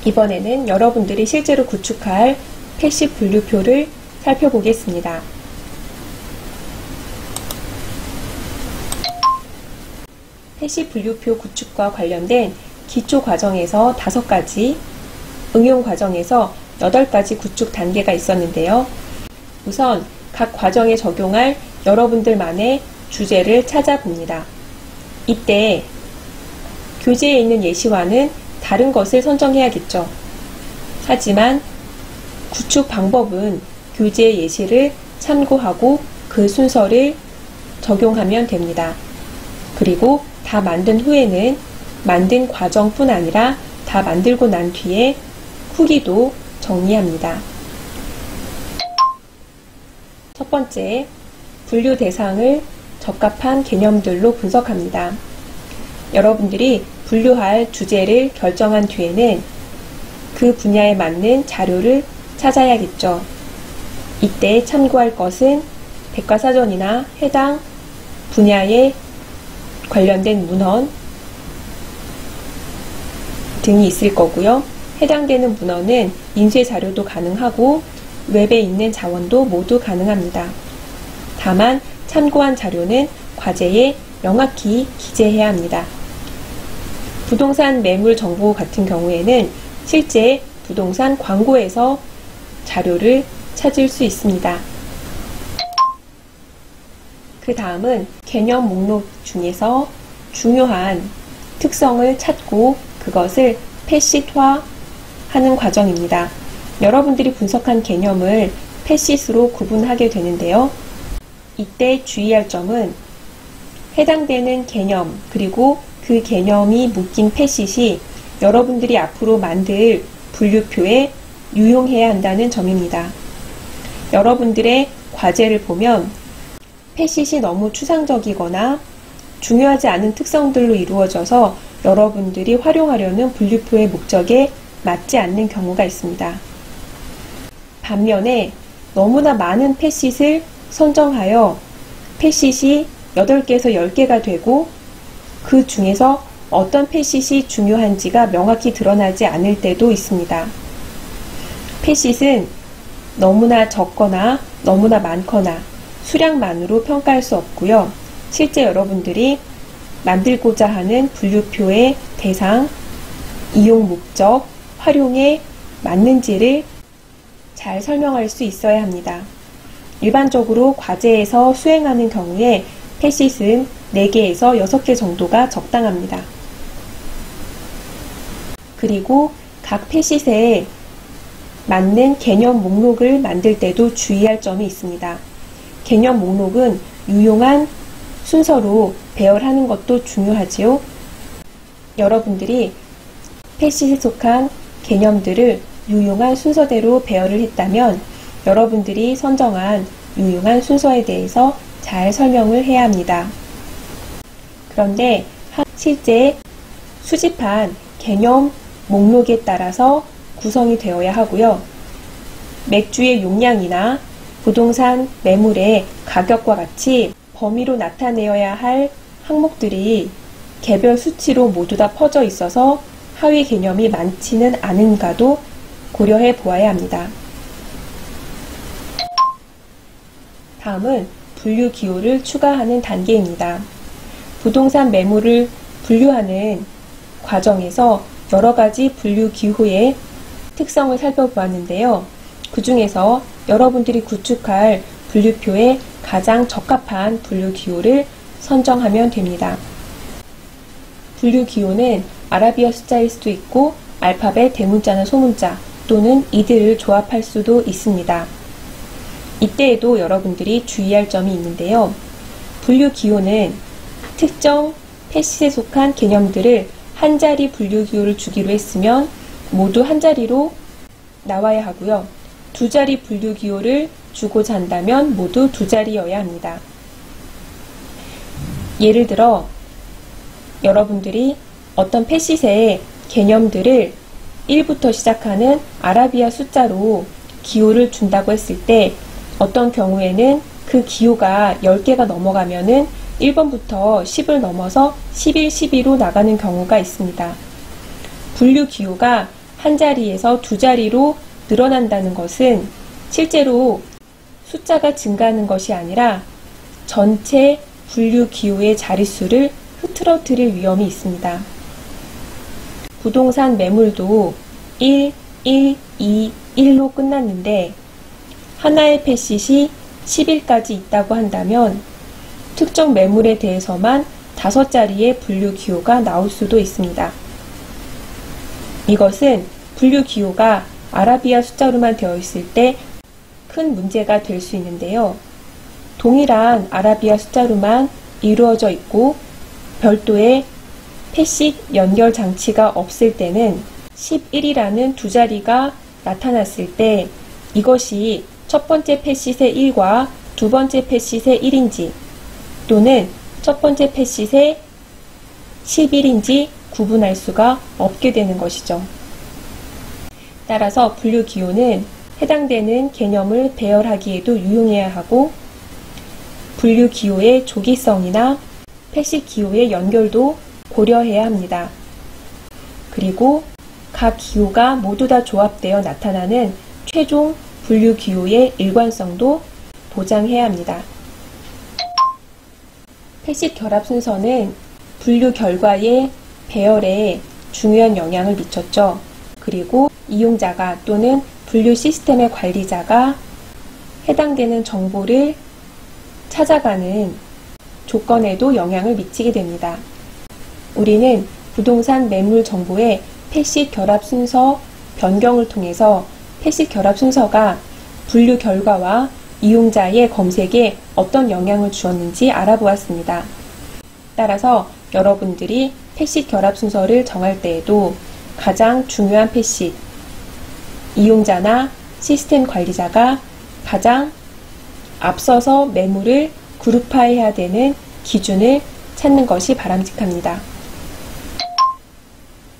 이번에는 여러분들이 실제로 구축할 패시 분류표를 살펴보겠습니다. 패시 분류표 구축과 관련된 기초 과정에서 5가지, 응용 과정에서 8가지 구축 단계가 있었는데요. 우선 각 과정에 적용할 여러분들만의 주제를 찾아봅니다. 이때 교재에 있는 예시와는 다른 것을 선정해야겠죠. 하지만 구축 방법은 교재의 예시를 참고하고 그 순서를 적용하면 됩니다. 그리고 다 만든 후에는 만든 과정뿐 아니라 다 만들고 난 뒤에 후기도 정리합니다. 첫 번째, 분류 대상을 적합한 개념들로 분석합니다. 여러분들이 분류할 주제를 결정한 뒤에는 그 분야에 맞는 자료를 찾아야겠죠. 이때 참고할 것은 백과사전이나 해당 분야에 관련된 문헌 등이 있을 거고요. 해당되는 문헌은 인쇄 자료도 가능하고 웹에 있는 자원도 모두 가능합니다. 다만 참고한 자료는 과제에 명확히 기재해야 합니다. 부동산 매물 정보 같은 경우에는 실제 부동산 광고에서 자료를 찾을 수 있습니다. 그 다음은 개념 목록 중에서 중요한 특성을 찾고 그것을 패시트화하는 과정입니다. 여러분들이 분석한 개념을 패시트로 구분하게 되는데요. 이때 주의할 점은 해당되는 개념 그리고 그 개념이 묶인 패시트이 여러분들이 앞으로 만들 분류표에 유용해야 한다는 점입니다. 여러분들의 과제를 보면 패시트이 너무 추상적이거나 중요하지 않은 특성들로 이루어져서 여러분들이 활용하려는 분류표의 목적에 맞지 않는 경우가 있습니다. 반면에 너무나 많은 패시트를 선정하여 패시트이 8개에서 10개가 되고 그 중에서 어떤 패시트이 중요한지가 명확히 드러나지 않을 때도 있습니다. 패시트는 너무나 적거나 너무나 많거나 수량만으로 평가할 수 없고요. 실제 여러분들이 만들고자 하는 분류표의 대상, 이용 목적, 활용에 맞는지를 잘 설명할 수 있어야 합니다. 일반적으로 과제에서 수행하는 경우에 패시트는 4개에서 6개 정도가 적당합니다. 그리고 각 패시트에 맞는 개념 목록을 만들 때도 주의할 점이 있습니다. 개념 목록은 유용한 순서로 배열하는 것도 중요하지요. 여러분들이 패시트에 속한 개념들을 유용한 순서대로 배열을 했다면 여러분들이 선정한 유용한 순서에 대해서 잘 설명을 해야 합니다. 그런데 실제 수집한 개념 목록에 따라서 구성이 되어야 하고요. 맥주의 용량이나 부동산 매물의 가격과 같이 범위로 나타내어야 할 항목들이 개별 수치로 모두 다 퍼져 있어서 하위 개념이 많지는 않은가도 고려해 보아야 합니다. 다음은 분류 기호를 추가하는 단계입니다. 부동산 매물을 분류하는 과정에서 여러 가지 분류 기호의 특성을 살펴보았는데요. 그 중에서 여러분들이 구축할 분류표에 가장 적합한 분류 기호를 선정하면 됩니다. 분류 기호는 아라비아 숫자일 수도 있고 알파벳 대문자나 소문자 또는 이들을 조합할 수도 있습니다. 이때에도 여러분들이 주의할 점이 있는데요. 분류 기호는 특정 패시트에 속한 개념들을 한 자리 분류 기호를 주기로 했으면 모두 한 자리로 나와야 하고요. 두 자리 분류 기호를 주고자 한다면 모두 두 자리여야 합니다. 예를 들어 여러분들이 어떤 패시트의 개념들을 1부터 시작하는 아라비아 숫자로 기호를 준다고 했을 때 어떤 경우에는 그 기호가 10개가 넘어가면은 1번부터 10을 넘어서 11, 12로 나가는 경우가 있습니다. 분류 기호가 한 자리에서 두 자리로 늘어난다는 것은 실제로 숫자가 증가하는 것이 아니라 전체 분류 기호의 자릿수를 흐트러뜨릴 위험이 있습니다. 부동산 매물도 1, 1, 2, 1로 끝났는데 하나의 패시시 10일까지 있다고 한다면 특정 매물에 대해서만 5자리의 분류 기호가 나올 수도 있습니다. 이것은 분류 기호가 아라비아 숫자로만 되어 있을 때 큰 문제가 될 수 있는데요. 동일한 아라비아 숫자로만 이루어져 있고 별도의 패시 연결 장치가 없을 때는 11이라는 두 자리가 나타났을 때 이것이 첫 번째 패시세 1과 두 번째 패시세 1인지 또는 첫 번째 패시세 11인지 구분할 수가 없게 되는 것이죠. 따라서 분류 기호는 해당되는 개념을 배열하기에도 유용해야 하고 분류 기호의 조기성이나 패시 기호의 연결도 고려해야 합니다. 그리고 각 기호가 모두 다 조합되어 나타나는 최종 분류 기호의 일관성도 보장해야 합니다. 패시 결합 순서는 분류 결과의 배열에 중요한 영향을 미쳤죠. 그리고 이용자가 또는 분류 시스템의 관리자가 해당되는 정보를 찾아가는 조건에도 영향을 미치게 됩니다. 우리는 부동산 매물 정보의 패시 결합 순서 변경을 통해서 패시 결합 순서가 분류 결과와 이용자의 검색에 어떤 영향을 주었는지 알아보았습니다. 따라서 여러분들이 패시 결합 순서를 정할 때에도 가장 중요한 패시, 이용자나 시스템 관리자가 가장 앞서서 매물을 그룹화해야 되는 기준을 찾는 것이 바람직합니다.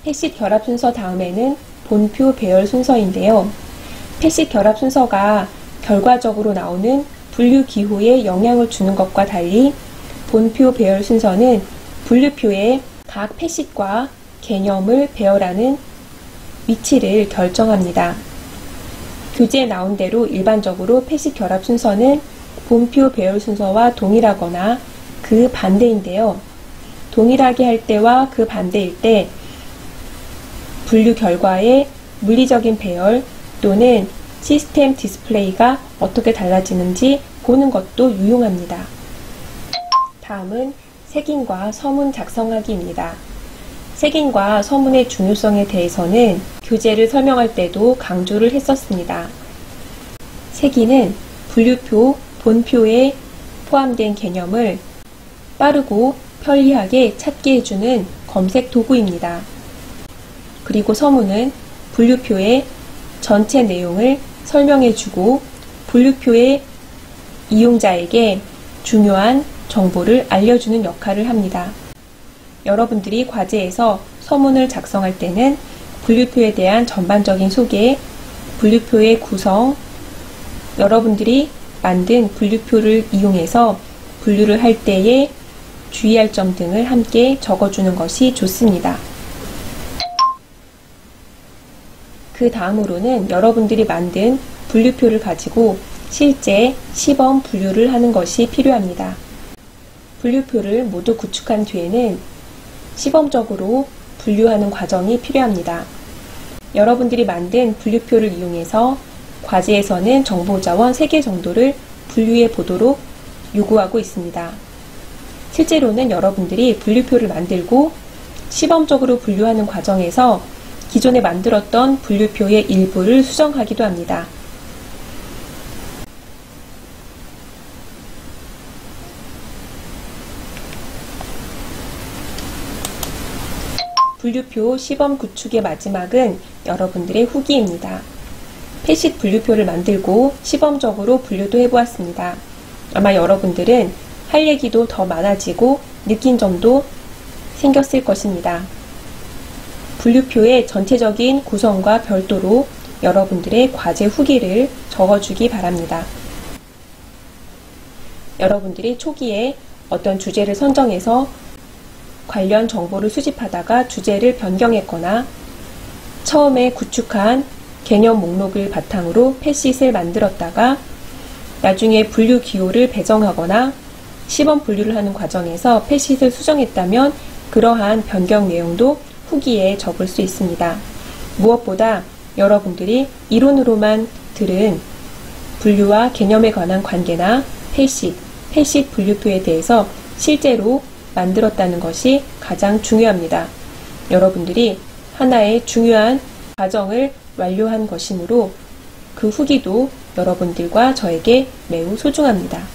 패시 결합 순서 다음에는 본표 배열 순서인데요. 패시 결합 순서가 결과적으로 나오는 분류 기호에 영향을 주는 것과 달리 본표 배열 순서는 분류표에 각 패시과 개념을 배열하는 위치를 결정합니다. 교재에 나온 대로 일반적으로 패시 결합 순서는 본표 배열 순서와 동일하거나 그 반대인데요. 동일하게 할 때와 그 반대일 때 분류 결과의 물리적인 배열 또는 시스템 디스플레이가 어떻게 달라지는지 보는 것도 유용합니다. 다음은 색인과 서문 작성하기입니다. 색인과 서문의 중요성에 대해서는 교재를 설명할 때도 강조를 했었습니다. 색인은 분류표, 본표에 포함된 개념을 빠르고 편리하게 찾게 해주는 검색 도구입니다. 그리고 서문은 분류표의 전체 내용을 설명해주고 분류표의 이용자에게 중요한 정보를 알려주는 역할을 합니다. 여러분들이 과제에서 서문을 작성할 때는 분류표에 대한 전반적인 소개, 분류표의 구성, 여러분들이 만든 분류표를 이용해서 분류를 할 때에 주의할 점 등을 함께 적어주는 것이 좋습니다. 그 다음으로는 여러분들이 만든 분류표를 가지고 실제 시범 분류를 하는 것이 필요합니다. 분류표를 모두 구축한 뒤에는 시범적으로 분류하는 과정이 필요합니다. 여러분들이 만든 분류표를 이용해서 과제에서는 정보자원 3개 정도를 분류해 보도록 요구하고 있습니다. 실제로는 여러분들이 분류표를 만들고 시범적으로 분류하는 과정에서 기존에 만들었던 분류표의 일부를 수정하기도 합니다. 분류표 시범 구축의 마지막은 여러분들의 후기입니다. 패시 분류표를 만들고 시범적으로 분류도 해보았습니다. 아마 여러분들은 할 얘기도 더 많아지고 느낀 점도 생겼을 것입니다. 분류표의 전체적인 구성과 별도로 여러분들의 과제 후기를 적어주기 바랍니다. 여러분들이 초기에 어떤 주제를 선정해서 관련 정보를 수집하다가 주제를 변경했거나 처음에 구축한 개념 목록을 바탕으로 패시트를 만들었다가 나중에 분류 기호를 배정하거나 시범 분류를 하는 과정에서 패시트를 수정했다면 그러한 변경 내용도 후기에 적을 수 있습니다. 무엇보다 여러분들이 이론으로만 들은 분류와 개념에 관한 관계나 패시트 분류표에 대해서 실제로 만들었다는 것이 가장 중요합니다. 여러분들이 하나의 중요한 과정을 완료한 것이므로 그 후기도 여러분들과 저에게 매우 소중합니다.